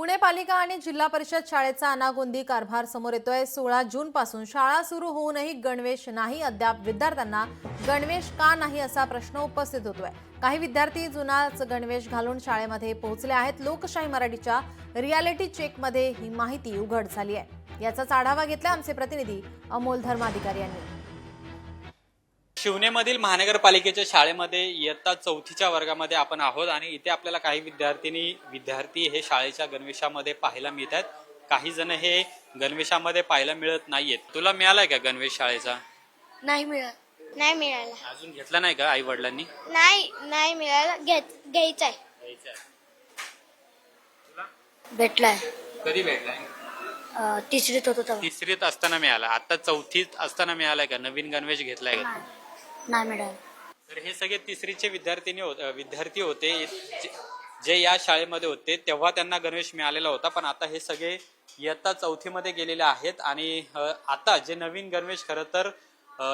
पुणे पालिका आणि जिल्हा परिषद शाळेचा अनागोंदी कारभार समोर येतोय। 16 जून पासून शाळा सुरू होऊनही गणवेश नाही। अद्याप विद्यार्थ्यांना गणवेश का नाही असा प्रश्न उपस्थित होतोय। काही विद्यार्थी जुनाच गणवेश घालून शाळेमध्ये पोहोचले आहेत। लोकशाही मराठीच्या रियालिटी चेकमध्ये ही माहिती उघड झाली आहे। याचाच आढावा घेतला आमचे प्रतिनिधी अमोल धर्माधिकारी यांनी। शिवनेमधील महानगरपालिकेच्या शाळेमध्ये इयत्ता 4थीच्या वर्गामध्ये आपण आहोत आणि इथे आपल्याला काही विद्यार्थी हे शाळेच्या गणवेशामध्ये पाहायला मिळतात। काही जण हे गणवेशामध्ये पाहायला मिळत नाहीयेत। तुला मिळालाय का गणवेश शाळेचा? नाही मिळाला। अजून घेतला नाही का आई वडिलांनी? नाही मिळाला। घ्यायचाय। भेटलाय। कधी भेटलाय? तिसरीत होतो तेव्हा। तिसरीत असताना मिळाला। आता 4थीत असताना मिळालाय का? नवीन गणवेश घेतलाय का? नाही मिळाला। तर हे सगळे तिसरीचे विद्यार्थी होते जे या शाळेमध्ये होते तेव्हा त्यांना गणवेश मिळालेला होता। पण आता हे सगळे इयत्ता 4थीमध्ये गेलेले आहेत आणि आता जे नवीन गणवेश खरं तर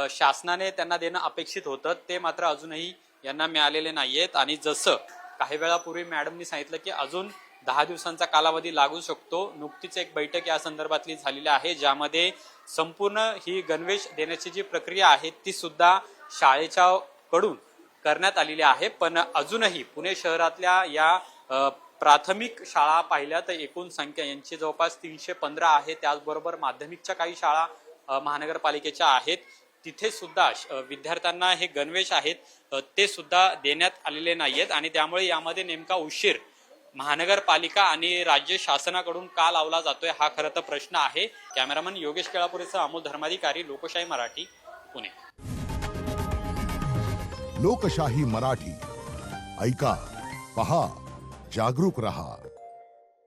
शासनाने त्यांना देणं अपेक्षित होतं ते मात्र अजूनही यांना मिळालेले नाहीयेत। आणि जसं काही वेळापूर्वी मॅडमनी सांगितलं की अजून 10 दिवसांचा कालावधी लागू शकतो। नुकतीच एक बैठक या संदर्भातली झालेली आहे ज्यामध्ये संपूर्ण ही गणवेश देण्याची जी प्रक्रिया आहे ती सुद्धा शाळेच्या कडून करण्यात आलेली आहे। पण अजूनही पुणे शहरातल्या या प्राथमिक शाळा पाहिल्या तर एकूण संख्या यांची जवळपास 315 आहे। त्याचबरोबर माध्यमिकच्या काही शाळा महानगरपालिकेच्या आहेत। तिथे सुद्धा विद्यार्थ्यांना हे गणवेश आहेत ते सुद्धा देण्यात आलेले नाहीयेत आणि त्यामुळे यामध्ये नेमका उशीर महानगरपालिका आणि राज्य शासनाकडून का लावला जातोय हा खरं तर प्रश्न आहे। कॅमेरामन योगेश केळापुरेसह अमोल धर्माधिकारी, लोकशाही मराठी, पुणे। लोकशाही मराठी ऐका, पहा, जागरूक रहा।